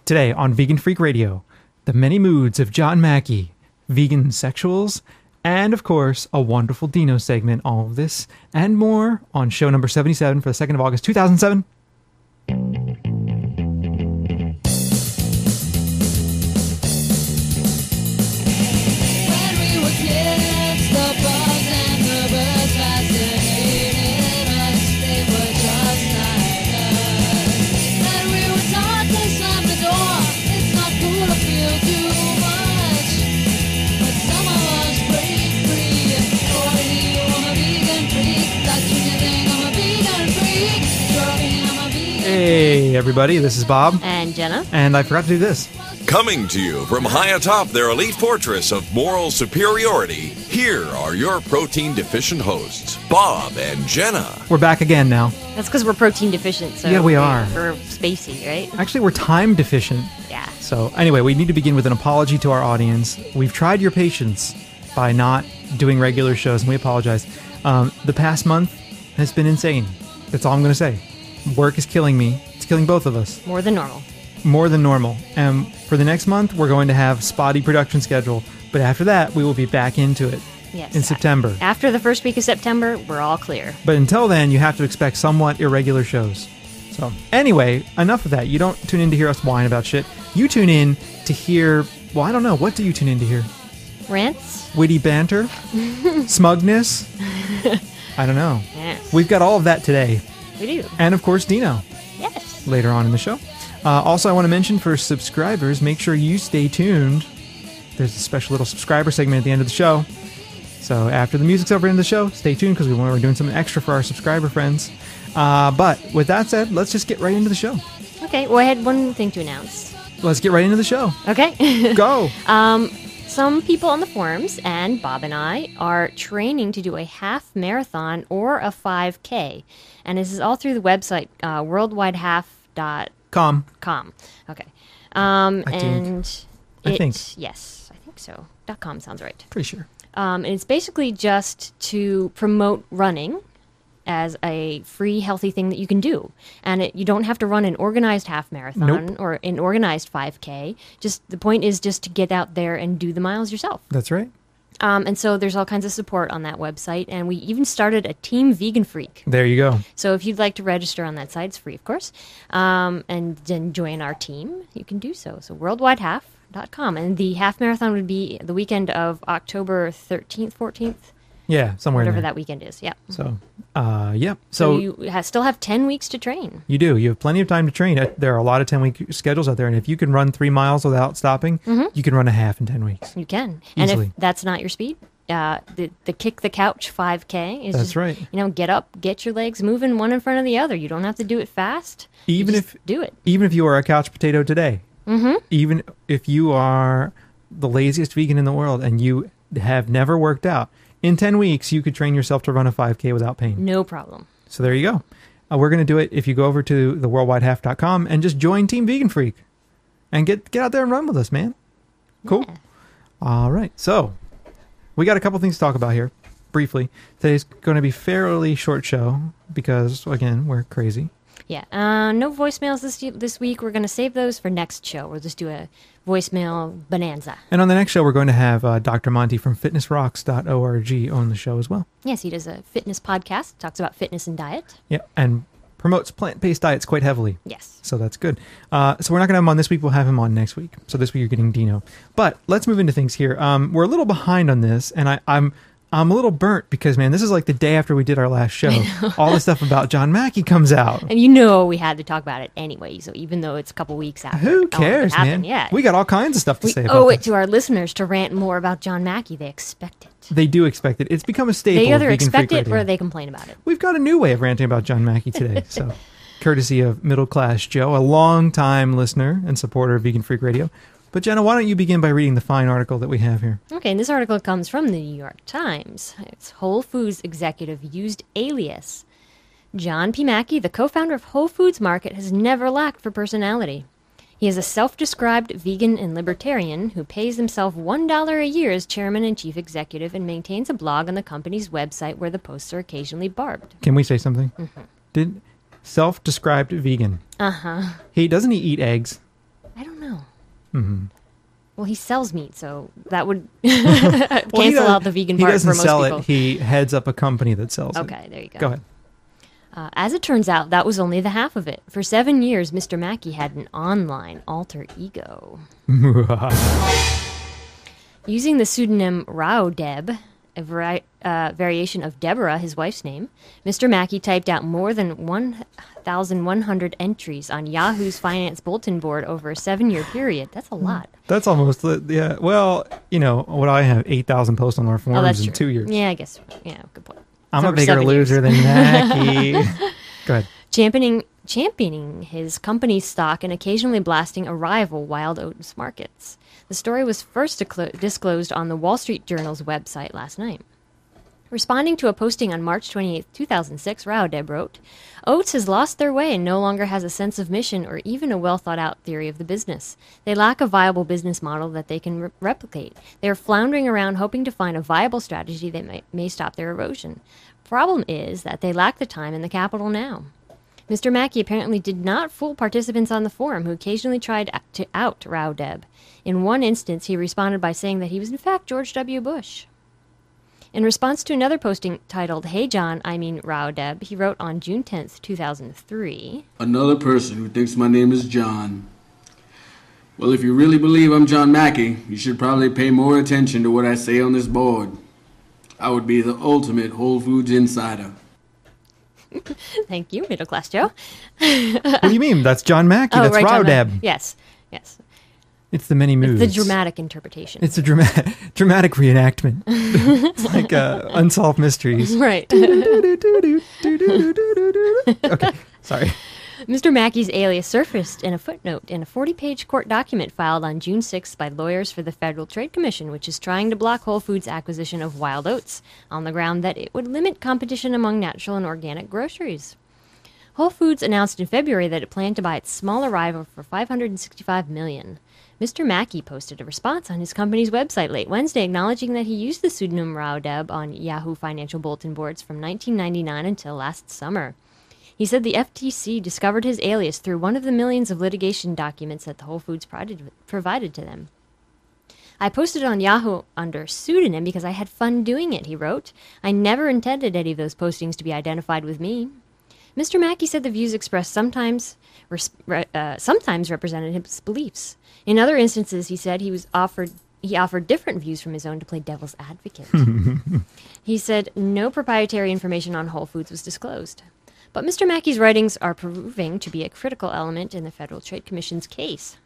Today on Vegan Freak Radio, the many moods of John Mackey, vegansexuals, and of course, a wonderful Dino segment. All of this and more on show number 77 for the 2nd of August, 2007. Hey everybody, this is Bob. And Jenna. And I forgot to do this. Coming to you from high atop their elite fortress of moral superiority, here are your protein-deficient hosts, Bob and Jenna. We're back again now. That's because we're protein deficient. So yeah, we are. We're spacey, right? Actually, we're time deficient. Yeah. So anyway, we need to begin with an apology to our audience. We've tried your patience by not doing regular shows, and we apologize. The past month has been insane. That's all I'm going to say. Work is killing me. It's killing both of us. More than normal. More than normal. And for the next month, we're going to have spotty production schedule. But after that, we will be back into it. Yes. In September. After the first week of September, we're all clear. But until then, you have to expect somewhat irregular shows. So anyway, enough of that. You don't tune in to hear us whine about shit. You tune in to hear, well, I don't know. What do you tune in to hear? Rants? Witty banter? Smugness? I don't know. Yes. We've got all of that today. We do. And of course, Dino. Yes. Later on in the show. Also, I want to mention for subscribers, make sure you stay tuned. There's a special little subscriber segment at the end of the show. So after the music's over in the show, stay tuned because we're doing something extra for our subscriber friends. But with that said, let's just get right into the show. Okay. Well, I had one thing to announce. Let's get right into the show. Okay. Go. Some people on the forums and Bob and I are training to do a half marathon or a 5K. And this is all through the website, worldwidehalf.com. Okay. I think. Yes, I think so. .com sounds right. Pretty sure. And it's basically just to promote running as a free, healthy thing that you can do. And you don't have to run an organized half marathon or an organized 5K. Just the point is just to get out there and do the miles yourself. That's right. And so there's all kinds of support on that website. And we even started a Team Vegan Freak. There you go. So if you'd like to register on that site, it's free, of course, and then join our team, you can do so. So worldwidehalf.com. And the half marathon would be the weekend of October 13th, 14th. Yeah, somewhere whatever in there. That weekend is, yeah. So, yeah. So you still have 10 weeks to train. You do. You have plenty of time to train. There are a lot of 10-week schedules out there, and if you can run 3 miles without stopping, you can run a half in 10 weeks. You can. Easily. And if that's not your speed, the Kick the Couch 5K is That's just, right. Get up, get your legs moving one in front of the other. You don't have to do it fast. Even if do it. Even if you are a couch potato today. Even if you are the laziest vegan in the world and you have never worked out, in 10 weeks, you could train yourself to run a 5K without pain. No problem. So there you go. We're going to do it if you go over to the worldwidehalf.com and just join Team Vegan Freak and get out there and run with us, man. Cool. Yeah. All right. So we got a couple things to talk about here briefly. Today's going to be a fairly short show because, again, we're crazy. Yeah. No voicemails this week. We're going to save those for next show. We'll just do a voicemail bonanza. And on the next show, we're going to have Dr. Monty from fitnessrocks.org on the show as well. Yes, he does a fitness podcast, talks about fitness and diet. Yeah, and promotes plant-based diets quite heavily. Yes. So that's good. So we're not going to have him on this week. We'll have him on next week. So this week you're getting Dino. But let's move into things here. We're a little behind on this, and I'm a little burnt because, man, this is like the day after we did our last show. All the stuff about John Mackey comes out. And we had to talk about it anyway, so even though it's a couple weeks after. Who cares, man? Yeah. We got all kinds of stuff to say about it. We owe it to our listeners to rant more about John Mackey. They expect it. They do expect it. It's become a staple. They either of Vegan expect Freak it Radio. or they complain about it. We've got a new way of ranting about John Mackey today. So, courtesy of Middle Class Joe, a long-time listener and supporter of Vegan Freak Radio. But Jenna, why don't you begin by reading the fine article that we have here? Okay, and this article comes from the New York Times. It's Whole Foods executive used alias. John P. Mackey, the co-founder of Whole Foods Market, has never lacked for personality. He is a self-described vegan and libertarian who pays himself $1 a year as chairman and chief executive and maintains a blog on the company's website where the posts are occasionally barbed. Can we say something? Self-described vegan. Uh-huh. Doesn't he eat eggs? I don't Well, he sells meat, so that would cancel out the vegan part for most people. He doesn't sell it. He heads up a company that sells it. Okay, there you go. Go ahead. As it turns out, that was only the half of it. For 7 years, Mr. Mackey had an online alter ego. Using the pseudonym Rao Deb, a variation of Deborah, his wife's name, Mr. Mackey typed out more than 1,100 entries on Yahoo's finance bulletin board over a 7-year period. That's a lot. That's almost, yeah. Well, what I have 8,000 posts on our forums in 2 years. Yeah, I guess. Yeah, good point. I'm a bigger loser than Mackey. Go ahead. Championing his company's stock and occasionally blasting a rival Wild Oats Markets. The story was first disclosed on the Wall Street Journal's website last night. Responding to a posting on March 28, 2006, Rao Deb wrote, Oats has lost their way and no longer has a sense of mission or even a well-thought-out theory of the business. They lack a viable business model that they can replicate. They are floundering around hoping to find a viable strategy that may stop their erosion. Problem is that they lack the time and the capital now. Mr. Mackey apparently did not fool participants on the forum who occasionally tried to out Rao Deb. In one instance, he responded by saying that he was in fact George W. Bush. In response to another posting titled, Hey John, I mean Rao Deb, he wrote on June 10th, 2003, Another person who thinks my name is John. Well, if you really believe I'm John Mackey, you should probably pay more attention to what I say on this board. I would be the ultimate Whole Foods insider. Thank you, Middle Class Joe. What do you mean? That's John Mackey. That's right, Rao Deb. Yes. It's the many moods. It's the dramatic interpretation. It's a dramatic reenactment. It's like Unsolved Mysteries. Right. Okay, sorry. Mr. Mackey's alias surfaced in a footnote in a 40-page court document filed on June 6th by lawyers for the Federal Trade Commission, which is trying to block Whole Foods' acquisition of Wild Oats on the ground that it would limit competition among natural and organic groceries. Whole Foods announced in February that it planned to buy its smaller rival for $565 million. Mr. Mackey posted a response on his company's website late Wednesday acknowledging that he used the pseudonym Rao Deb on Yahoo financial bulletin boards from 1999 until last summer. He said the FTC discovered his alias through one of the millions of litigation documents that the Whole Foods provided to them. I posted on Yahoo under pseudonym because I had fun doing it, he wrote. I never intended any of those postings to be identified with me. Mr. Mackey said the views expressed sometimes represented his beliefs. In other instances, he said he offered different views from his own to play devil's advocate. He said no proprietary information on Whole Foods was disclosed. But Mr. Mackey's writings are proving to be a critical element in the Federal Trade Commission's case.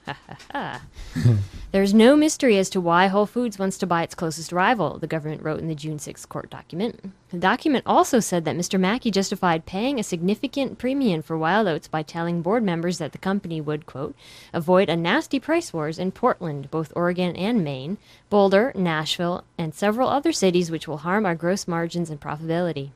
There's no mystery as to why Whole Foods wants to buy its closest rival, the government wrote in the June 6th court document. The document also said that Mr. Mackey justified paying a significant premium for Wild Oats by telling board members that the company would, quote, avoid a nasty price wars in Portland, both Oregon and Maine, Boulder, Nashville, and several other cities which will harm our gross margins and profitability.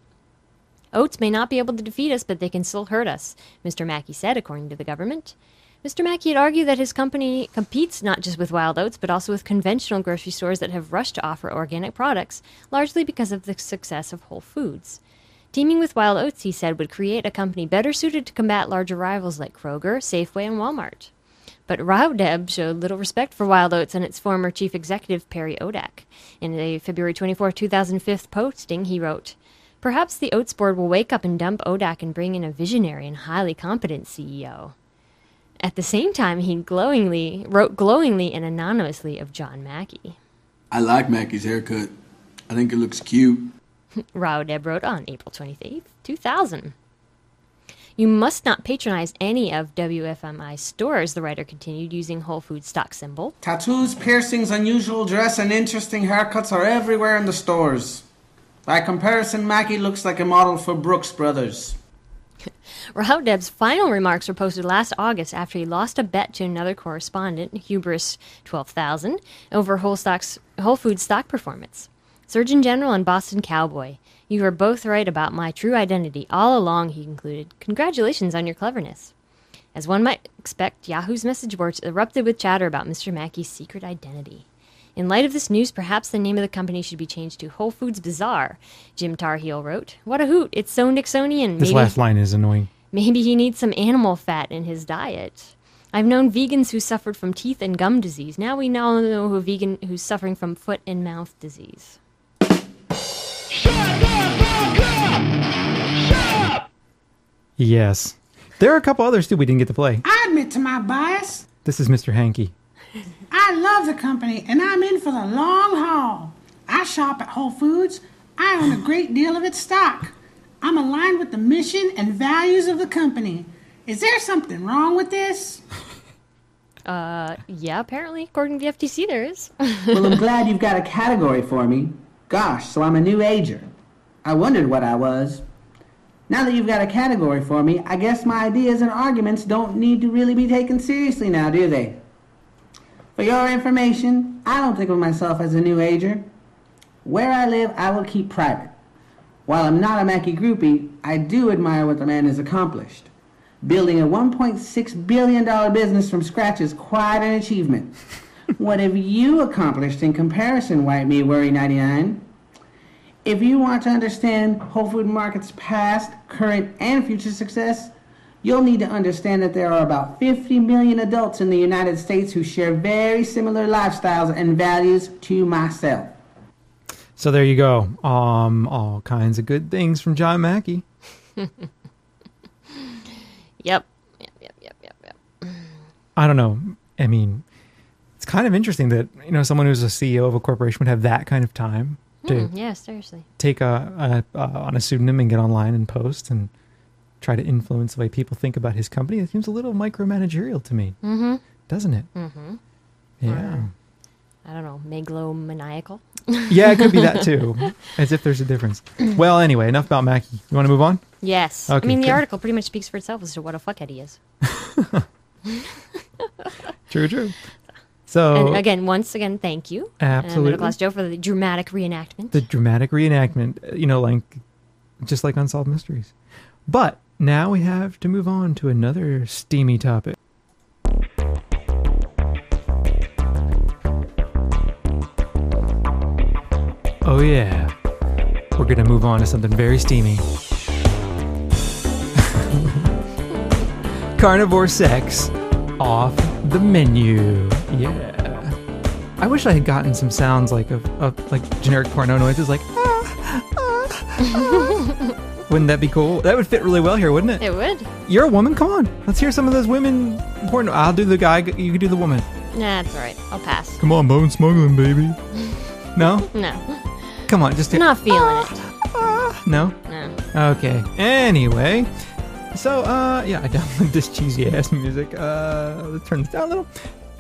Oats may not be able to defeat us, but they can still hurt us, Mr. Mackey said, according to the government. Mr. Mackey had argued that his company competes not just with Wild Oats, but also with conventional grocery stores that have rushed to offer organic products, largely because of the success of Whole Foods. Teaming with Wild Oats, he said, would create a company better suited to combat larger rivals like Kroger, Safeway, and Walmart. But Rao Deb showed little respect for Wild Oats and its former chief executive, Perry Odak. In a February 24, 2005 posting, he wrote, Perhaps the Oats board will wake up and dump Odak and bring in a visionary and highly competent CEO. At the same time, he wrote glowingly and anonymously of John Mackey. I like Mackey's haircut. I think it looks cute. Rao Deb wrote on April 28, 2000. You must not patronize any of WFMI's stores, the writer continued, using Whole Foods stock symbol. Tattoos, piercings, unusual dress, and interesting haircuts are everywhere in the stores. By comparison, Mackey looks like a model for Brooks Brothers. Rao Deb's final remarks were posted last August after he lost a bet to another correspondent, Hubris 12,000, over Whole Foods stock performance. Surgeon General and Boston Cowboy, you were both right about my true identity all along, he concluded. Congratulations on your cleverness. As one might expect, Yahoo's message boards erupted with chatter about Mr. Mackey's secret identity. In light of this news, perhaps the name of the company should be changed to Whole Foods Bazaar, Jim Tarheel wrote. What a hoot. It's so Nixonian. This last line is annoying. Maybe he needs some animal fat in his diet. I've known vegans who suffered from teeth and gum disease. Now we now know a vegan who's suffering from foot and mouth disease. Yes. There are a couple others, too, we didn't get to play. I admit to my bias. This is Mr. Hankey. I love the company, and I'm in for the long haul. I shop at Whole Foods. I own a great deal of its stock. I'm aligned with the mission and values of the company. Is there something wrong with this? Yeah, apparently, according to the FTC, there is. Well, I'm glad you've got a category for me. Gosh, so I'm a new ager. I wondered what I was. Now that you've got a category for me, I guess my ideas and arguments don't need to really be taken seriously now, do they? For your information, I don't think of myself as a new ager. Where I live, I will keep private. While I'm not a Mackey groupie, I do admire what the man has accomplished. Building a $1.6 billion business from scratch is quite an achievement. What have you accomplished in comparison, White Me Worry 99? If you want to understand Whole Food Market's past, current, and future success, you'll need to understand that there are about 50 million adults in the United States who share very similar lifestyles and values to myself. So there you go. All kinds of good things from John Mackey. Yep. I don't know. I mean, it's kind of interesting that, someone who's a CEO of a corporation would have that kind of time to Yeah, seriously. take on a pseudonym and get online and post and try to influence the way people think about his company. It seems a little micromanagerial to me, doesn't it? Mm-hmm. Yeah. I don't know, megalomaniacal? Yeah, it could be that too, as if there's a difference. Well, anyway, enough about Mackey. You want to move on? Yes. Okay, I mean, the good. article pretty much speaks for itself as to what a fuckhead he is. True. So, And again, once again, thank you. Absolutely. Middle Class Joe for the dramatic reenactment. the dramatic reenactment, just like Unsolved Mysteries. But now we have to move on to another steamy topic. Oh yeah, we're going to move on to something very steamy. Carnivore sex off the menu. Yeah. I wish I had gotten some sounds like of like generic porno noises, like Wouldn't that be cool? That would fit really well here, wouldn't it? It would. You're a woman. Come on, let's hear some of those women porno. I'll do the guy. You can do the woman. Nah, it's all right. I'll pass. Come on, bone smuggling, baby. No. No. Come on, just Not feeling it. no. No. Okay. Anyway, so yeah, I downloaded this cheesy ass music. Let's turn this down a little.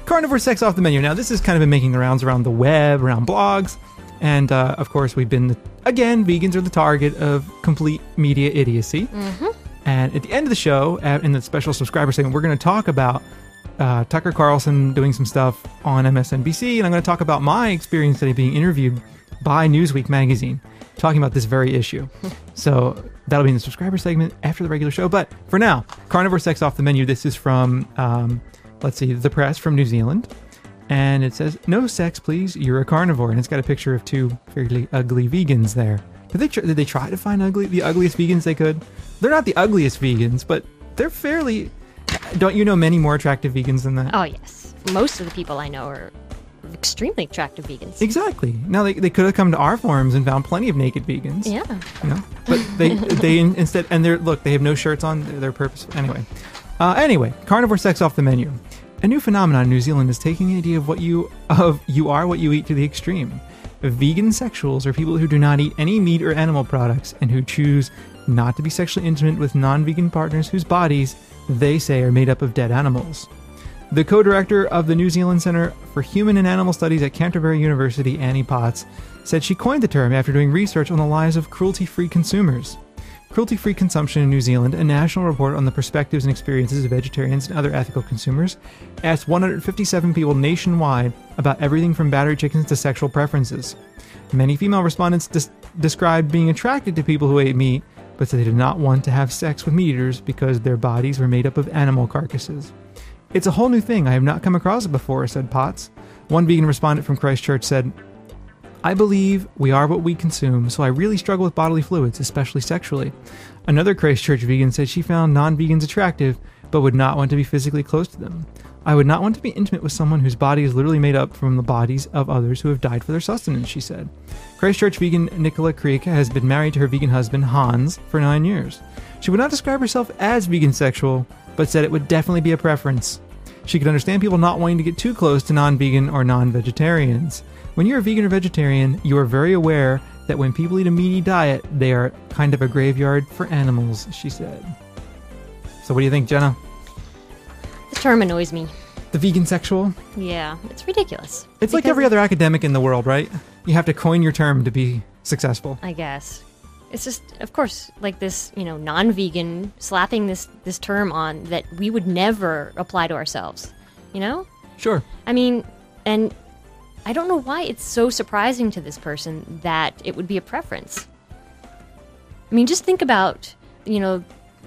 Carnivore sex off the menu. Now, this has kind of been making the rounds around the web, around blogs, and of course, we've been again. Vegans are the target of complete media idiocy. Mm-hmm. And at the end of the show, in the special subscriber segment, we're going to talk about Tucker Carlson doing some stuff on MSNBC, and I'm going to talk about my experience today being interviewed by Newsweek magazine, talking about this very issue. So that'll be in the subscriber segment after the regular show. But for now, Carnivore Sex off the menu. This is from, let's see, The Press from New Zealand. And it says, "No sex, please. You're a carnivore." And it's got a picture of two fairly ugly vegans there. Did they try to find the ugliest vegans they could? They're not the ugliest vegans, but they're fairly... Don't you know many more attractive vegans than that? Oh, yes. Most of the people I know are extremely attractive vegans. Exactly. Now, they could have come to our forums and found plenty of naked vegans. Yeah. You know? But they instead... And they have no shirts on. They're purposeful. Anyway, carnivore sex off the menu. A new phenomenon in New Zealand is taking the idea of you are what you eat to the extreme. Vegansexuals are people who do not eat any meat or animal products and who choose not to be sexually intimate with non-vegan partners whose bodies they say are made up of dead animals. The co-director of the New Zealand Centre for Human and Animal Studies at Canterbury University, Annie Potts, said she coined the term after doing research on the lives of cruelty-free consumers. Cruelty-Free Consumption in New Zealand, a national report on the perspectives and experiences of vegetarians and other ethical consumers, asked 157 people nationwide about everything from battery chickens to sexual preferences. Many female respondents described being attracted to people who ate meat, but said they did not want to have sex with meat eaters because their bodies were made up of animal carcasses. "It's a whole new thing. I have not come across it before," said Potts. One vegan respondent from Christchurch said, "I believe we are what we consume, so I really struggle with bodily fluids, especially sexually." Another Christchurch vegan said she found non-vegans attractive, but would not want to be physically close to them. I would not want to be intimate with someone whose body is literally made up from the bodies of others who have died for their sustenance, she said. Christchurch vegan Nicola Creek has been married to her vegan husband, Hans, for 9 years. She would not describe herself as vegansexual, but said it would definitely be a preference. She could understand people not wanting to get too close to non-vegan or non-vegetarians. When you're a vegan or vegetarian, you are very aware that when people eat a meaty diet, they are kind of a graveyard for animals, she said. So what do you think, Jenna? The term annoys me. The vegansexual? Yeah, it's ridiculous. It's like every other academic in the world, right? You have to coin your term to be successful. I guess. It's just, of course, like this, non-vegan slapping this term on that we would never apply to ourselves, Sure. I mean, and I don't know why it's so surprising to this person that it would be a preference. I mean, just think about,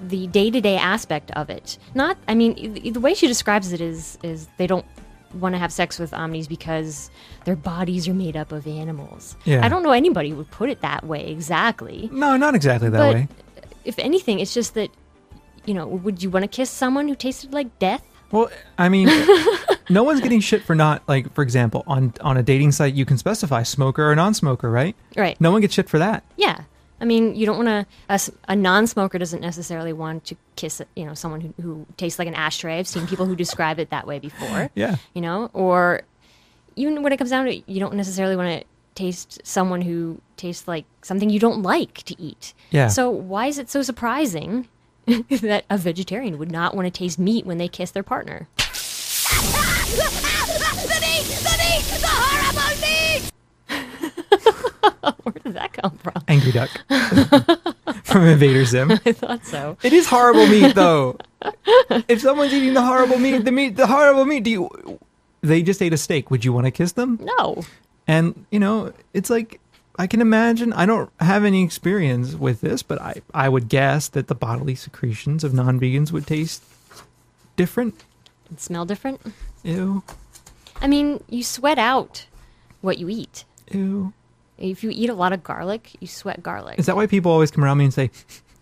the day-to-day aspect of it. The way she describes it is they don't want to have sex with omnis because their bodies are made up of animals. Yeah. I don't know anybody would put it that way exactly. No, not exactly that way. If anything, it's just that, would you want to kiss someone who tasted like death? Well, I mean, no one's getting shit for not, like, for example, on a dating site, you can specify smoker or non-smoker, right? Right. No one gets shit for that. Yeah. I mean, you don't want to, a non-smoker doesn't necessarily want to kiss, someone who tastes like an ashtray. I've seen people who describe it that way before. Yeah. Or even when it comes down to it, you don't necessarily want to taste someone who tastes like something you don't like to eat. Yeah. So why is it so surprising that a vegetarian would not want to taste meat when they kiss their partner? The horrible meat! Where did that come from? Angry Duck. From Invader Zim. I thought so. It is horrible meat, though. If someone's eating the horrible meat, they just ate a steak. Would you want to kiss them? No. And, it's like, I can imagine, I don't have any experience with this, but I would guess that the bodily secretions of non-vegans would taste different. And smell different? Ew. I mean, you sweat out what you eat. Ew. If you eat a lot of garlic, you sweat garlic. Is that why people always come around me and say,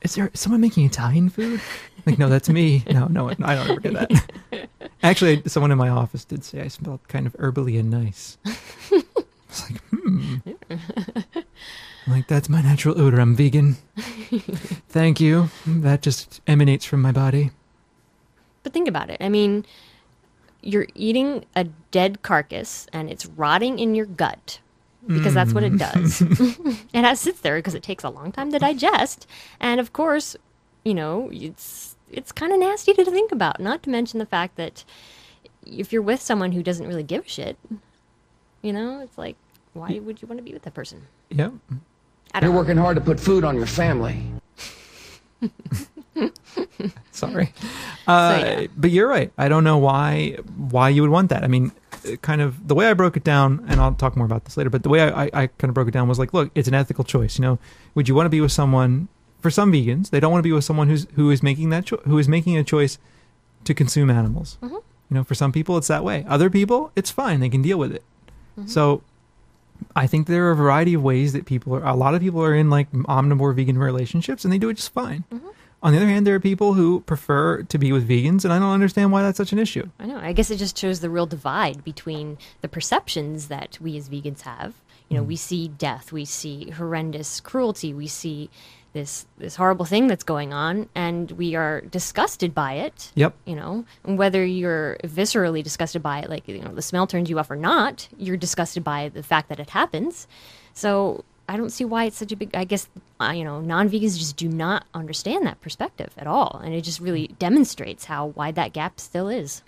is someone making Italian food? Like, no, that's me. No, I don't ever do that. Actually, someone in my office did say I smelled kind of herbally and nice. It's like, I'm like, that's my natural odor. I'm vegan. Thank you. That just emanates from my body. But think about it. I mean, you're eating a dead carcass and it's rotting in your gut. Because that's what it does. It sits there because it takes a long time to digest. And of course, it's kind of nasty to think about. Not to mention the fact that if you're with someone who doesn't really give a shit, it's like, why would you want to be with that person? Yep. You're working hard to put food on your family. Sorry. Yeah. But you're right. I don't know why you would want that. I mean, kind of the way I broke it down, and I'll talk more about this later, but the way I kind of broke it down was like, look, it's an ethical choice. Would you want to be with someone, for some vegans, they don't want to be with someone who is making a choice to consume animals. Mm-hmm. For some people, it's that way. Other people, it's fine. They can deal with it. Mm-hmm. So I think there are a variety of ways that a lot of people are in like omnivore vegan relationships and they do it just fine. Mm-hmm. On the other hand, there are people who prefer to be with vegans, and I don't understand why that's such an issue. I know. I guess it just shows the real divide between the perceptions that we as vegans have. We see death, we see horrendous cruelty, we see this horrible thing that's going on, and we are disgusted by it. Yep. And whether you're viscerally disgusted by it, like, the smell turns you off or not, you're disgusted by the fact that it happens. So I don't see why it's such a big, I guess, non-vegans just do not understand that perspective at all. And it just really demonstrates how wide that gap still is.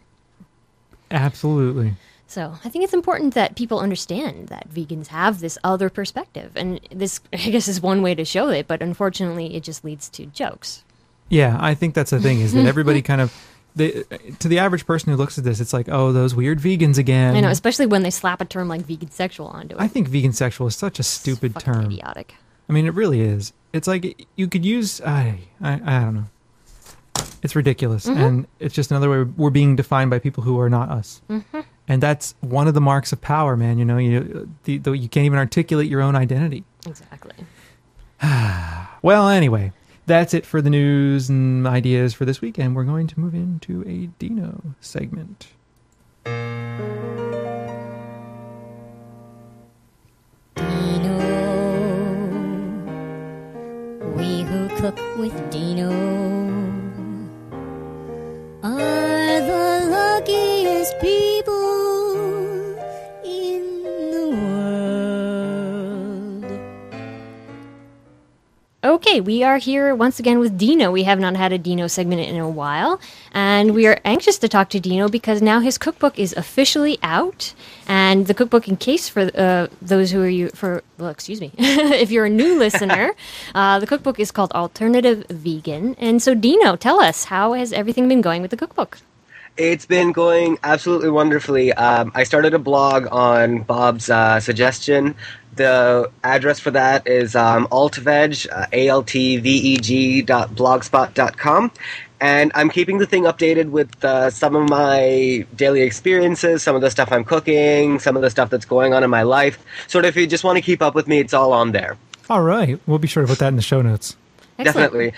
Absolutely. So I think it's important that people understand that vegans have this other perspective. And this, I guess, is one way to show it, but unfortunately it just leads to jokes. Yeah, I think that's the thing, is that everybody kind of, to the average person who looks at this, it's like, oh, those weird vegans again. I know, especially when they slap a term like vegansexual onto it. I think vegansexual is such a stupid term. Idiotic. I mean, it really is. It's like you could use, I don't know. It's ridiculous. Mm-hmm. And it's just another way we're being defined by people who are not us. Mm-hmm. And that's one of the marks of power, man. You can't even articulate your own identity. Exactly. Well, anyway, that's it for the news and ideas for this week, and we're going to move into a Dino segment. Dino, we who cook with Dino are the luckiest people in the world. Okay, we are here once again with Dino. We have not had a Dino segment in a while, and we are anxious to talk to Dino because now his cookbook is officially out. And the cookbook, in case for those who are excuse me, if you're a new listener, the cookbook is called Alternative Vegan. And so, Dino, tell us, how has everything been going with the cookbook? It's been going absolutely wonderfully. I started a blog on Bob's suggestion. The address for that is altveg, altveg.blogspot.com. And I'm keeping the thing updated with some of my daily experiences, some of the stuff I'm cooking, some of the stuff that's going on in my life. Sort of, if you just want to keep up with me, it's all on there. All right. We'll be sure to put that in the show notes. Excellent. Definitely.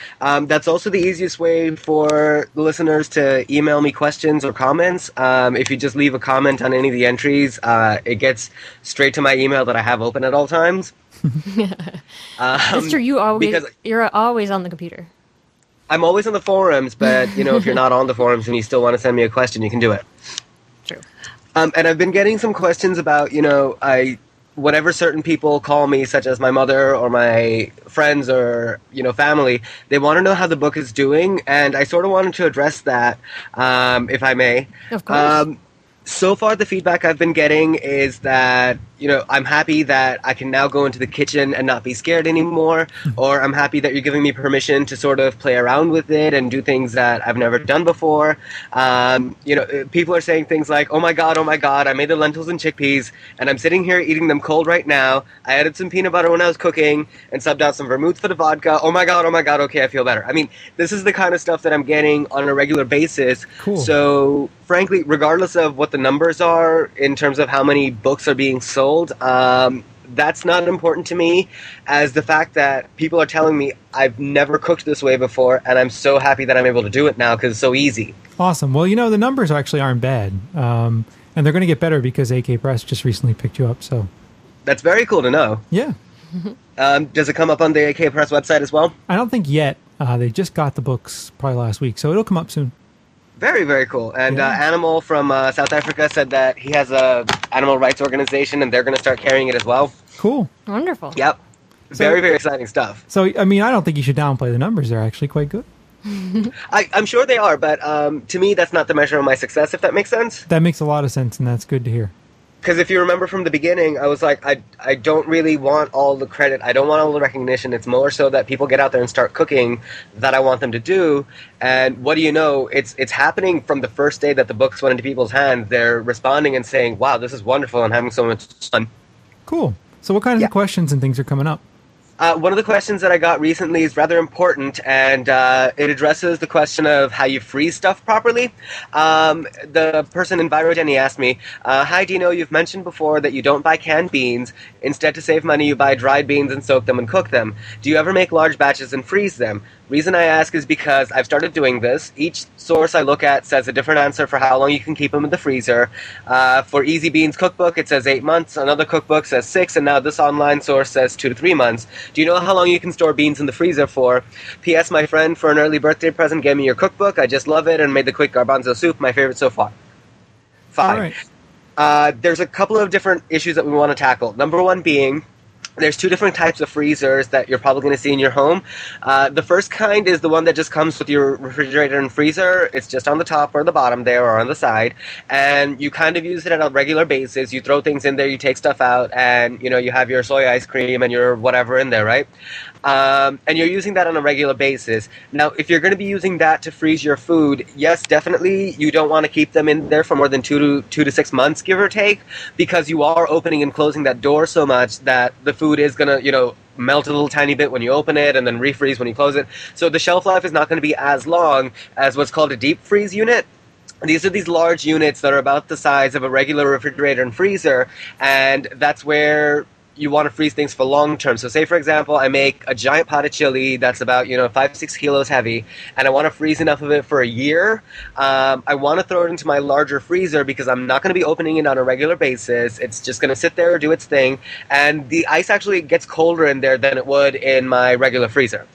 That's also the easiest way for the listeners to email me questions or comments. If you just leave a comment on any of the entries, it gets straight to my email that I have open at all times. That's true. You're always on the computer. I'm always on the forums, but if you're not on the forums and you still want to send me a question, you can do it. True. And I've been getting some questions about, whenever certain people call me, such as my mother or my friends or, family, they want to know how the book is doing, and I sort of wanted to address that, if I may. Of course. So far, the feedback I've been getting is that, I'm happy that I can now go into the kitchen and not be scared anymore, or I'm happy that you're giving me permission to sort of play around with it and do things that I've never done before. People are saying things like, oh my God, I made the lentils and chickpeas, and I'm sitting here eating them cold right now. I added some peanut butter when I was cooking and subbed out some vermouth for the vodka. Oh my God, okay, I feel better. I mean, this is the kind of stuff that I'm getting on a regular basis. Cool. So, frankly, regardless of what the numbers are in terms of how many books are being sold, that's not important to me, as the fact that people are telling me I've never cooked this way before, and I'm so happy that I'm able to do it now because it's so easy. Awesome. Well, the numbers actually aren't bad, and they're going to get better because AK Press just recently picked you up. So that's very cool to know. Yeah. Does it come up on the AK Press website as well? I don't think yet. They just got the books probably last week, so it'll come up soon. Very, very cool. And Animal from South Africa said that he has a animal rights organization, and they're going to start carrying it as well. Cool. Wonderful. Yep. Very, very exciting stuff. So, I don't think you should downplay the numbers. They're actually quite good. I'm sure they are, but to me, that's not the measure of my success, if that makes sense. That makes a lot of sense, and that's good to hear. Because if you remember from the beginning, I was like, I don't really want all the credit. I don't want all the recognition. It's more so that people get out there and start cooking that I want them to do. And what do you know? It's happening from the first day that the books went into people's hands. They're responding and saying, wow, this is wonderful and having so much fun. Cool. So what kinds of questions and things are coming up? One of the questions that I got recently is rather important, and it addresses the question of how you freeze stuff properly. The person in ViroJenny asked me, hi Dino, you've mentioned before that you don't buy canned beans. Instead, to save money, you buy dried beans and soak them and cook them. Do you ever make large batches and freeze them? Reason I ask is because I've started doing this. Each source I look at says a different answer for how long you can keep them in the freezer. For Easy Beans cookbook, it says 8 months. Another cookbook says 6, and now this online source says 2 to 3 months. Do you know how long you can store beans in the freezer for? P.S. My friend, for an early birthday present, gave me your cookbook. I just love it and made the quick garbanzo soup, my favorite so far. 5. All right. There's a couple of different issues that we want to tackle. Number one being, there's 2 different types of freezers that you're probably going to see in your home. The first kind is the one that just comes with your refrigerator and freezer. It's just on the top or the bottom there or on the side. And you kind of use it on a regular basis. You throw things in there, you take stuff out, and you have your soy ice cream and your whatever in there, right? And you're using that on a regular basis. Now, if you're going to be using that to freeze your food, yes, definitely, you don't want to keep them in there for more than 2 to 6 months, give or take, because you are opening and closing that door so much that the food is going to, melt a little tiny bit when you open it and then refreeze when you close it. So the shelf life is not going to be as long as what's called a deep freeze unit. These are these large units that are about the size of a regular refrigerator and freezer, and that's where you want to freeze things for long term. So say, for example, I make a giant pot of chili that's about 5-6 kilos heavy, and I want to freeze enough of it for a year. I want to throw it into my larger freezer because I'm not going to be opening it on a regular basis. It's just going to sit there, do its thing, and the ice actually gets colder in there than it would in my regular freezer.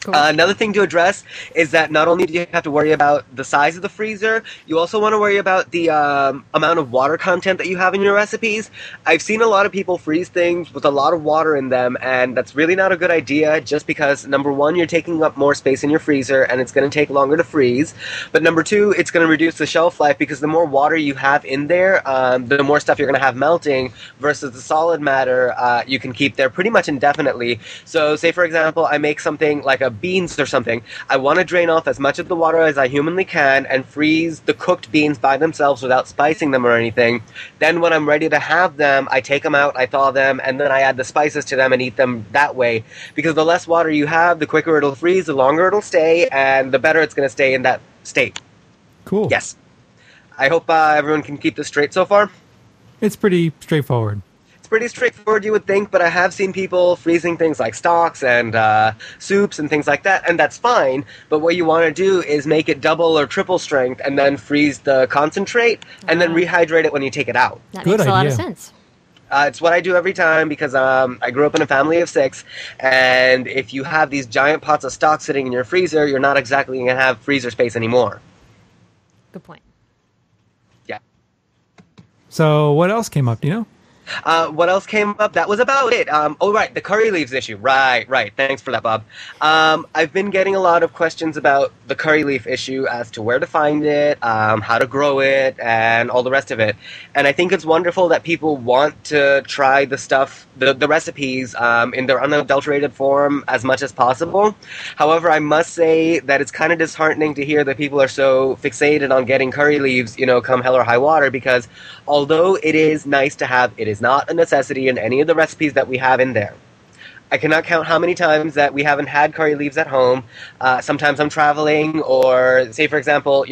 Cool. Another thing to address is that not only do you have to worry about the size of the freezer, you also want to worry about the amount of water content that you have in your recipes. I've seen a lot of people freeze things with a lot of water in them, and that's really not a good idea just because, number one, you're taking up more space in your freezer and it's going to take longer to freeze. But number two, it's going to reduce the shelf life because the more water you have in there, the more stuff you're going to have melting versus the solid matter you can keep there pretty much indefinitely. So say, for example, I make something like a beans or something. I want to drain off as much of the water as I humanly can and freeze the cooked beans by themselves without spicing them or anything. Then when I'm ready to have them, I take them out, I thaw them, and then I add the spices to them and eat them that way. Because the less water you have, the quicker it'll freeze, the longer it'll stay, and the better it's going to stay in that state. Cool. Yes. I hope everyone can keep this straight so far. It's pretty straightforward. Pretty straightforward, you would think, but I have seen people freezing things like stocks and soups and things like that, and that's fine. But what you want to do is make it double or triple strength and then freeze the concentrate and then rehydrate it when you take it out. That Good makes a lot of idea. sense. It's what I do every time because I grew up in a family of 6, and if you have these giant pots of stock sitting in your freezer, you're not exactly going to have freezer space anymore. Good point. Yeah. So what else came up, do you know? What else came up? That was about it. Oh, right, the curry leaves issue. Right. Thanks for that, Bob. I've been getting a lot of questions about the curry leaf issue as to where to find it, how to grow it, and all the rest of it. And I think it's wonderful that people want to try the stuff, the recipes, in their unadulterated form as much as possible. However, I must say that it's kind of disheartening to hear that people are so fixated on getting curry leaves, come hell or high water, because although it is nice to have, it is not a necessity in any of the recipes that we have in there. I cannot count how many times that we haven't had curry leaves at home. Sometimes I'm traveling, or say, for example,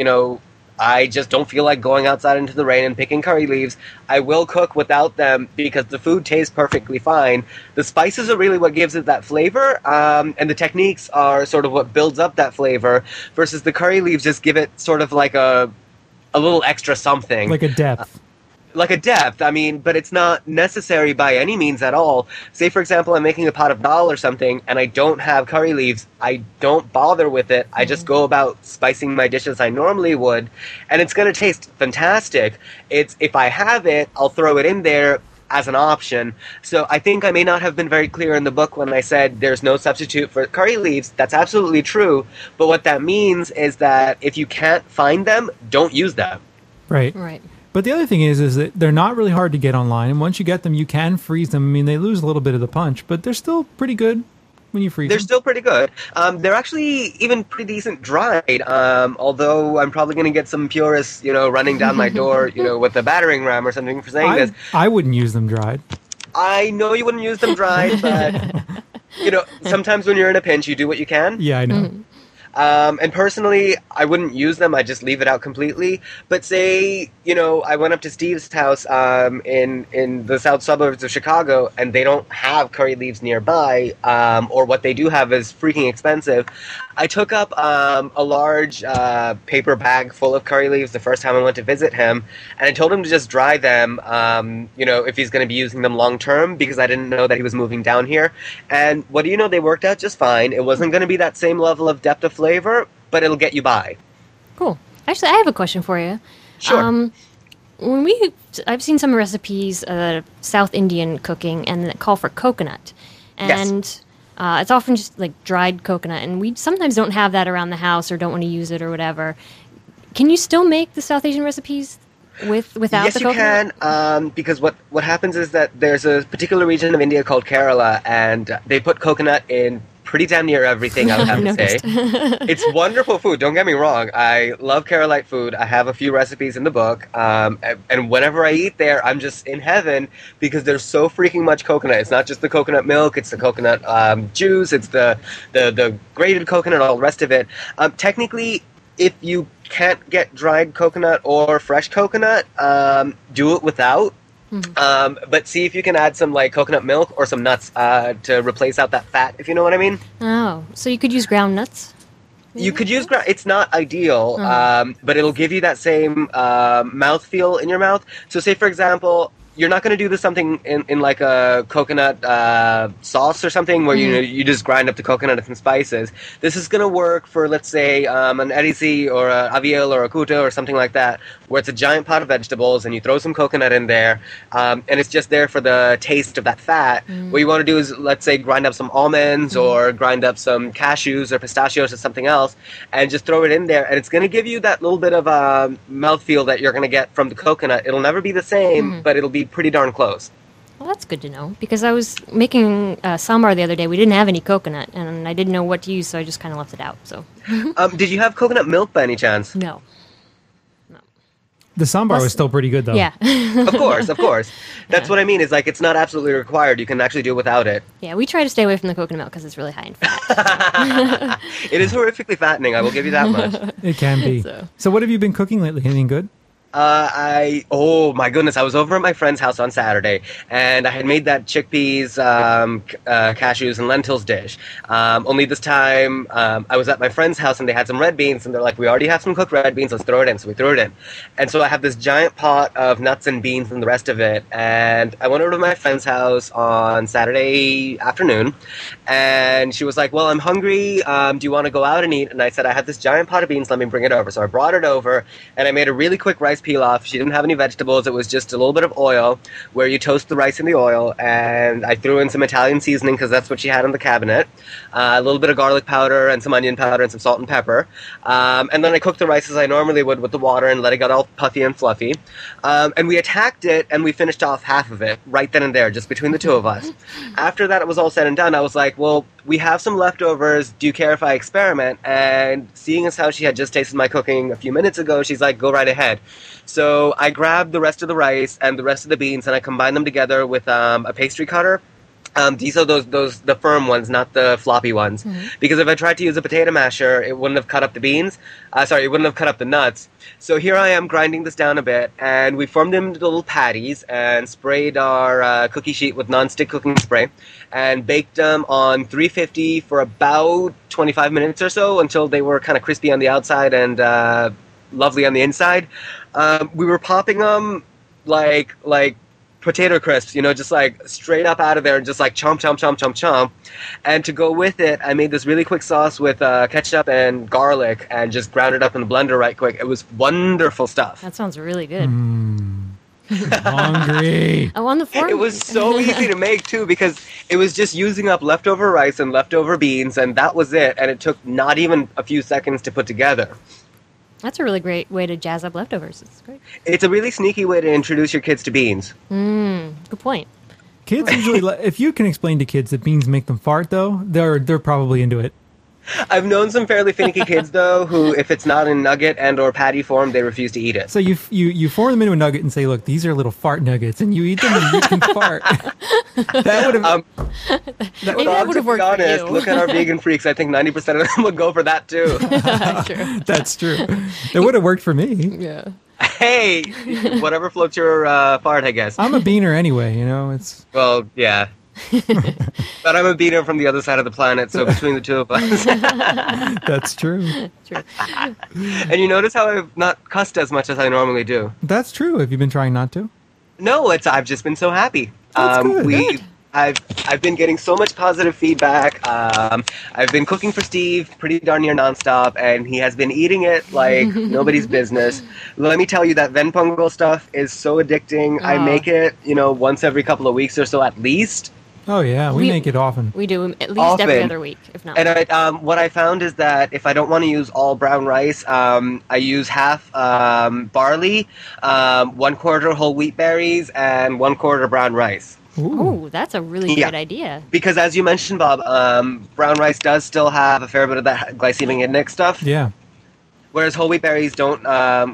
I just don't feel like going outside into the rain and picking curry leaves. I will cook without them because the food tastes perfectly fine. The spices are really what gives it that flavor, and the techniques are sort of what builds up that flavor, versus the curry leaves just give it sort of like a little extra something. Like a depth. Like a depth, but it's not necessary by any means at all. Say, for example, I'm making a pot of dal or something, and I don't have curry leaves. I don't bother with it. I just go about spicing my dish as I normally would, and it's going to taste fantastic. If I have it, I'll throw it in there as an option. So I think I may not have been very clear in the book when I said there's no substitute for curry leaves. That's absolutely true, but what that means is that if you can't find them, don't use them. Right. But the other thing is that they're not really hard to get online, and once you get them, you can freeze them. They lose a little bit of the punch, but they're still pretty good when you freeze them. They're still pretty good. They're actually even pretty decent dried, although I'm probably going to get some purists, running down my door, with a battering ram or something for saying this. I wouldn't use them dried. I know you wouldn't use them dried, but, sometimes when you're in a pinch, you do what you can. Yeah, I know. Mm-hmm. And personally, I wouldn't use them. I'd just leave it out completely. But say, I went up to Steve's house in the south suburbs of Chicago, and they don't have curry leaves nearby, or what they do have is freaking expensive. I took up a large paper bag full of curry leaves the first time I went to visit him, and I told him to just dry them, if he's going to be using them long term, because I didn't know that he was moving down here. And what do you know, they worked out just fine. It wasn't going to be that same level of depth of flavor, but it'll get you by. Cool. Actually, I have a question for you. Sure. I've seen some recipes of South Indian cooking and that call for coconut, and Yes. It's often just like dried coconut, and we sometimes don't have that around the house or don't want to use it or whatever. Can you still make the South Asian recipes without yes, the you coconut? can, because what happens is that there's a particular region of India called Kerala, and they put coconut in pretty damn near everything, I would have to say. It's wonderful food, don't get me wrong. I love Keralite food. I have a few recipes in the book, and whenever I eat there, I'm just in heaven because there's so freaking much coconut. It's not just the coconut milk, it's the coconut juice, it's the grated coconut, all the rest of it. Technically, if you can't get dried coconut or fresh coconut, do it without. But see if you can add some like coconut milk or some nuts to replace out that fat, if you know what I mean. Oh, so you could use ground nuts? You could use it's not ideal, but it'll give you that same mouthfeel in your mouth. So say, for example, you're not going to do this something in like a coconut sauce or something where you just grind up the coconut and some spices. This is going to work for, let's say, an erici or a awhile or a kuta or something like that, where it's a giant pot of vegetables and you throw some coconut in there, and it's just there for the taste of that fat. What you want to do is, let's say, grind up some almonds or grind up some cashews or pistachios or something else, and just throw it in there, and it's going to give you that little bit of mouthfeel that you're going to get from the coconut. It'll never be the same, but it'll be pretty darn close. Well, that's good to know, because I was making sambar the other day. We didn't have any coconut, and I didn't know what to use, so I just kind of left it out. So, did you have coconut milk by any chance? No. The sambar was still pretty good, though. Yeah. Of course. That's what I mean, is like it's not absolutely required. You can actually do it without it. Yeah, we try to stay away from the coconut milk because it's really high in fat. It is horrifically fattening, I will give you that much. It can be. So what have you been cooking lately? Anything good? Oh my goodness, I was over at my friend's house on Saturday, and I had made that chickpeas, cashews, and lentils dish. Only this time, I was at my friend's house, and they had some red beans, and they're like, we already have some cooked red beans, let's throw it in. So we threw it in. And so I have this giant pot of nuts and beans and the rest of it, and I went over to my friend's house on Saturday afternoon, and she was like, well, I'm hungry, do you want to go out and eat? And I said, I have this giant pot of beans, let me bring it over. So I brought it over, and I made a really quick rice pilaf. She didn't have any vegetables. It was just a little bit of oil where you toast the rice in the oil, and I threw in some Italian seasoning because that's what she had in the cabinet, a little bit of garlic powder and some onion powder and some salt and pepper, and then I cooked the rice as I normally would with the water and let it get all puffy and fluffy, and we attacked it, and we finished off half of it right then and there, just between the two of us. After that it was all said and done, I was like, well, we have some leftovers, do you care if I experiment? And seeing as how she had just tasted my cooking a few minutes ago, she's like, go right ahead. So I grabbed the rest of the rice and the rest of the beans, and I combined them together with a pastry cutter. These are the firm ones, not the floppy ones. Because if I tried to use a potato masher, it wouldn't have cut up the beans. It wouldn't have cut up the nuts. So here I am grinding this down a bit, and we formed them into little patties and sprayed our cookie sheet with nonstick cooking spray and baked them on 350 for about 25 minutes or so until they were kind of crispy on the outside and lovely on the inside. We were popping them like potato crisps, just like straight up out of there and just like chomp, chomp, chomp, chomp, chomp. And to go with it, I made this really quick sauce with ketchup and garlic and just ground it up in the blender right quick. It was wonderful stuff. That sounds really good. Hungry. Oh, on the form. It was so easy to make too, because it was just using up leftover rice and leftover beans, and that was it. And it took not even a few seconds to put together. That's a really great way to jazz up leftovers. It's great. It's a really sneaky way to introduce your kids to beans. Good point. Kids usually, if you can explain to kids that beans make them fart, though, they're probably into it. I've known some fairly finicky kids, though, who, if it's not in nugget and or patty form, they refuse to eat it. So you form them into a nugget and say, look, these are little fart nuggets, and you eat them and you can fart. That would have... that would have worked for you. Look at our vegan freaks. I think 90% of them would go for that, too. True. That's true. It would have worked for me. Yeah. Hey, whatever floats your fart, I guess. I'm a beaner anyway, it's... Well, yeah. But I'm a beaner from the other side of the planet, so between the two of us. That's true. True. And you notice how I've not cussed as much as I normally do. That's true. Have you been trying not to? No, I've just been so happy. That's good. I've been getting so much positive feedback. I've been cooking for Steve pretty darn near nonstop, and he has been eating it like nobody's business. Let me tell you, that Venpungal stuff is so addicting. I make it, once every couple of weeks or so at least. Oh, yeah. We make it often. We do at least often. Every other week, if not. And what I found is that if I don't want to use all brown rice, I use half barley, 1/4 whole wheat berries, and 1/4 brown rice. Oh, that's a really good idea. Because as you mentioned, Bob, brown rice does still have a fair bit of that glycemic index stuff. Yeah. Whereas whole wheat berries don't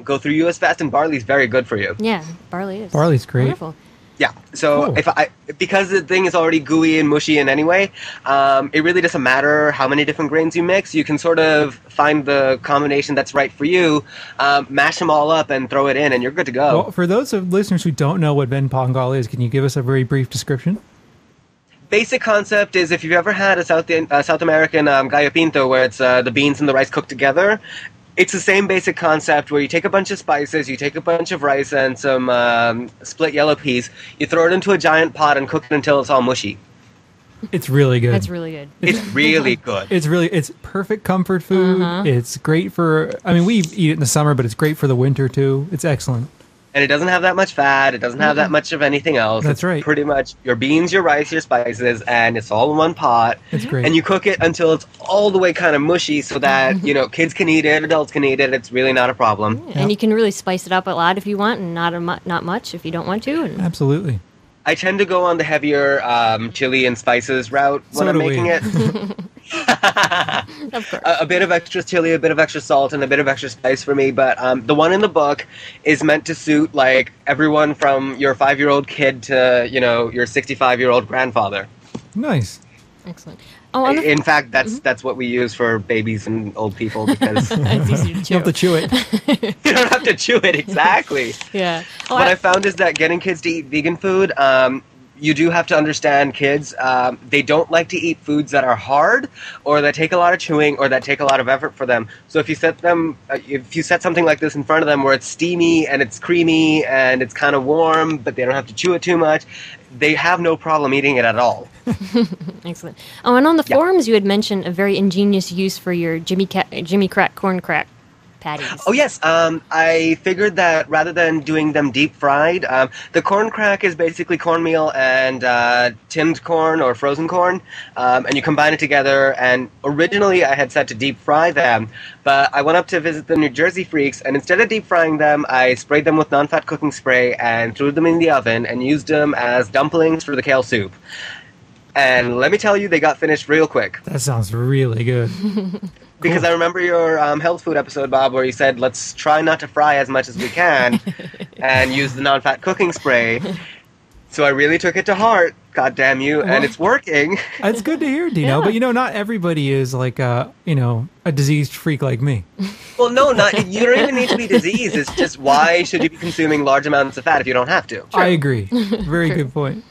go through you as fast, and barley's very good for you. Yeah, barley is. Barley's great. Wonderful. Yeah. So Cool. because the thing is already gooey and mushy in anyway, it really doesn't matter how many different grains you mix. You can sort of find the combination that's right for you, mash them all up and throw it in, and you're good to go. Well, for those of listeners who don't know what Ben Pongal is, can you give us a very brief description? Basic concept is if you've ever had a South American gallo pinto where it's the beans and the rice cooked together, it's the same basic concept where you take a bunch of spices, you take a bunch of rice and some split yellow peas, you throw it into a giant pot and cook it until it's all mushy. It's really good. That's really good. It's really good. It's perfect comfort food. It's great for, I mean, we eat it in the summer, but it's great for the winter too. It's excellent. And it doesn't have that much fat. It doesn't have that much of anything else. That's it's right. Pretty much your beans, your rice, your spices, and it's all in one pot. It's great. And you cook it until it's all the way kind of mushy so that, kids can eat it, adults can eat it. It's really not a problem. And you can really spice it up a lot if you want, and not much if you don't want to. And Absolutely. I tend to go on the heavier chili and spices route when I'm making it. Of course. A bit of extra chili, a bit of extra salt, and a bit of extra spice for me. But the one in the book is meant to suit like everyone from your 5-year-old kid to your 65-year-old grandfather. Nice. Excellent. Oh, on the In fact, that's what we use for babies and old people because it's easy to You chew. have to chew it. you don't have to chew it exactly. Yeah. Oh, What I found is that getting kids to eat vegan food, you do have to understand kids. They don't like to eat foods that are hard or that take a lot of chewing or that take a lot of effort for them. So if you set something like this in front of them where it's steamy and it's creamy and it's kind of warm, but they don't have to chew it too much, they have no problem eating it at all. Excellent. Oh, and on the forums, you had mentioned a very ingenious use for your Jimmy Crack corn crack patties. Oh, yes. I figured that rather than doing them deep fried, the corn crack is basically cornmeal and tinned corn or frozen corn, and you combine it together. And originally I had set to deep fry them, but I went up to visit the New Jersey freaks, and instead of deep frying them, I sprayed them with non-fat cooking spray and threw them in the oven and used them as dumplings for the kale soup. And let me tell you, they got finished real quick. That sounds really good. Because I remember your health food episode, Bob, where you said, let's try not to fry as much as we can and use the non-fat cooking spray. So I really took it to heart, God damn you, and it's working. It's good to hear, Dino. Yeah. But, not everybody is like, a diseased freak like me. Well, no, you don't even need to be diseased. It's just why should you be consuming large amounts of fat if you don't have to? I agree. Very good point.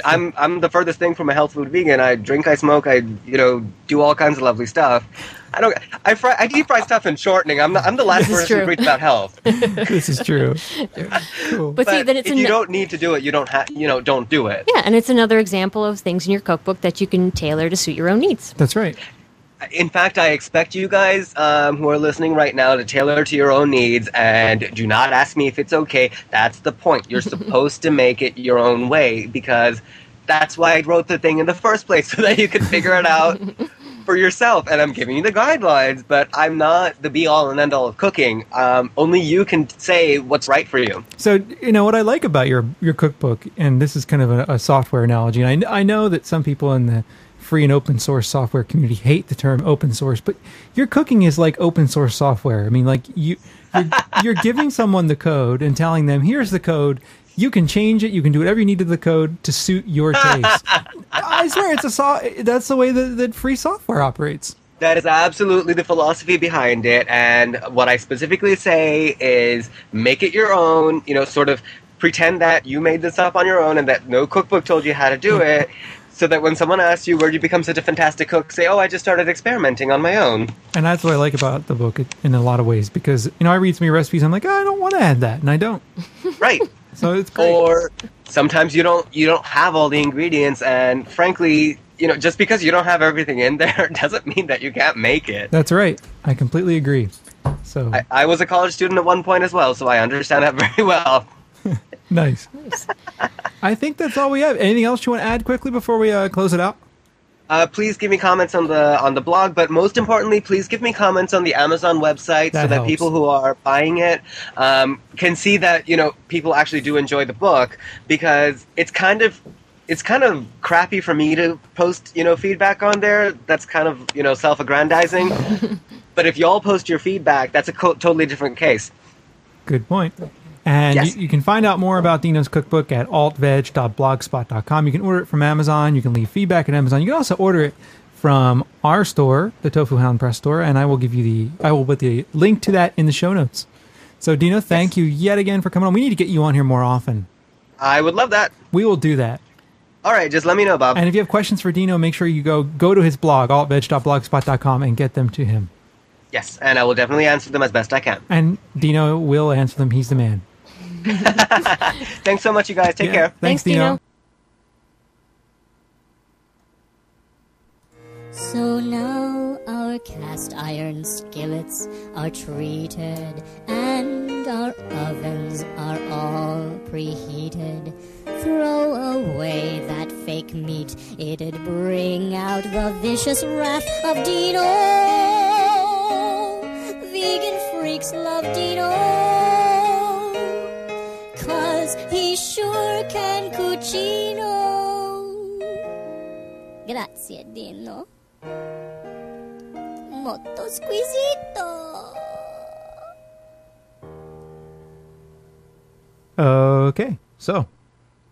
I'm the furthest thing from a health food vegan. I drink, I smoke, I do all kinds of lovely stuff. I deep fry stuff in shortening. I'm the last person to preach about health. This is true. Cool. But see, then it's if you don't need to do it, you don't don't do it. Yeah, and it's another example of things in your cookbook that you can tailor to suit your own needs. That's right. In fact, I expect you guys who are listening right now to tailor to your own needs and do not ask me if it's okay. That's the point. You're supposed to make it your own way because that's why I wrote the thing in the first place, so that you can figure it out for yourself. And I'm giving you the guidelines, but I'm not the be-all and end-all of cooking. Only you can say what's right for you. So, what I like about your cookbook, and this is kind of a software analogy, and I know that some people in the free and open source software community hate the term open source, but your cooking is like open source software. I mean, like you're giving someone the code and telling them, here's the code. You can change it. You can do whatever you need to the code to suit your taste. I swear, that's the way that free software operates. That is absolutely the philosophy behind it. And what I specifically say is make it your own, sort of pretend that you made this up on your own and that no cookbook told you how to do it. So that when someone asks you where you become such a fantastic cook, say, oh, I just started experimenting on my own. And that's what I like about the book in a lot of ways, because, I read some of your recipes, I'm like, I don't want to add that, and I don't. Right. So it's great. Or sometimes you don't have all the ingredients, and frankly, just because you don't have everything in there doesn't mean that you can't make it. That's right. I completely agree. So I was a college student at one point as well, so I understand that very well. Nice. I think that's all we have. Anything else you want to add quickly before we close it out? Please give me comments on the blog, but most importantly, please give me comments on the Amazon website so that helps. people who are buying it can see that people actually do enjoy the book, because it's kind of crappy for me to post feedback on there. That's kind of self-aggrandizing. But if y'all post your feedback, that's a totally different case. Good point. And Yes. you can find out more about Dino's cookbook at altveg.blogspot.com. You can order it from Amazon. You can leave feedback at Amazon. You can also order it from our store, the Tofu Hound Press store, and I will put the link to that in the show notes. So Dino, thank you yet again for coming on. We need to get you on here more often. I would love that. We will do that. All right, just let me know, Bob. And if you have questions for Dino, make sure you go to his blog, altveg.blogspot.com, and get them to him. Yes, and I will definitely answer them as best I can. And Dino will answer them. He's the man. Thanks so much, you guys. Take care. Thanks, Dino. So now our cast iron skillets are treated, and our ovens are all preheated. Throw away that fake meat, it'd bring out the vicious wrath of Dino. Vegan freaks love Dino, 'cause he sure can cucino. Grazie, Dino. Molto squisito. Okay, so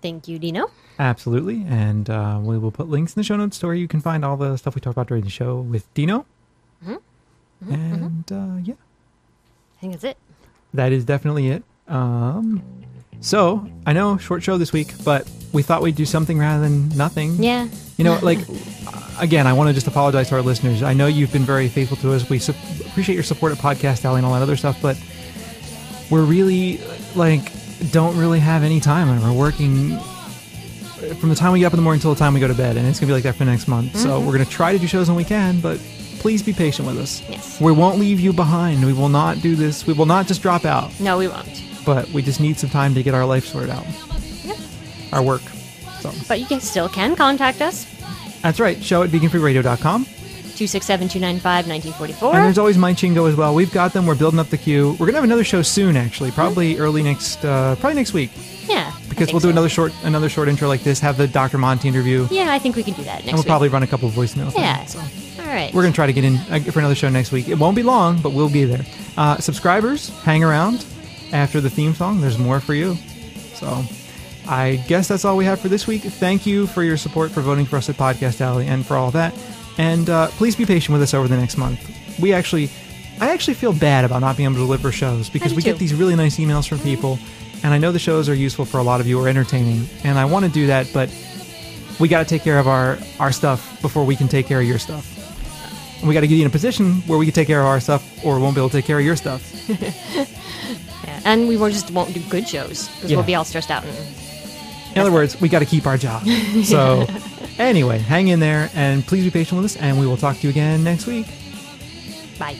Thank you, Dino. absolutely, and we will put links in the show notes to where you can find all the stuff we talked about during the show with Dino. And yeah, I think that's it. that is definitely it. So I know short show this week, but we thought we'd do something rather than nothing. Yeah. You know, like, again, I want to just apologize to our listeners. I know you've been very faithful to us. We appreciate your support at Podcast Alley and all that other stuff, but we're really, like, don't really have any time. And we're working from the time we get up in the morning until the time we go to bed, and it's going to be like that for next month. So we're going to try to do shows when we can, but please be patient with us. Yes. We won't leave you behind. We will not do this. We will not just drop out. No, we won't. But we just need some time to get our life sorted out. Yeah. Our work. So But you still can contact us. that's right. Show at veganfreeradio.com. 267-295-1944. And there's always My Chingo as well. We've got them. We're building up the queue. We're going to have another show soon, actually. Probably early next, probably next week. Yeah. Because we'll do another short intro like this, have the Dr. Monty interview. Yeah, I think we can do that next And we'll week. probably run a couple of voicemails. Yeah. So All right. we're going to try to get in for another show next week. It won't be long, but we'll be there. Subscribers, hang around after the theme song. There's more for you. So I guess that's all we have for this week. Thank you for your support, for voting for us at Podcast Alley, and for all that. And please be patient with us over the next month. I actually feel bad about not being able to deliver shows because we get these really nice emails from people, and I know the shows are useful for a lot of you, or entertaining, and I want to do that, but we got to take care of our stuff before we can take care of your stuff. And we got to get you in a position where we can take care of our stuff, or we won't be able to take care of your stuff. Yeah. And we won't do good shows because we'll be all stressed out. In other words, we got to keep our job. So anyway, hang in there, and please be patient with us, and we will talk to you again next week. Bye.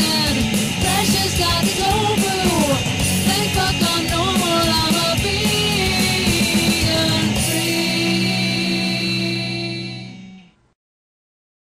Precious got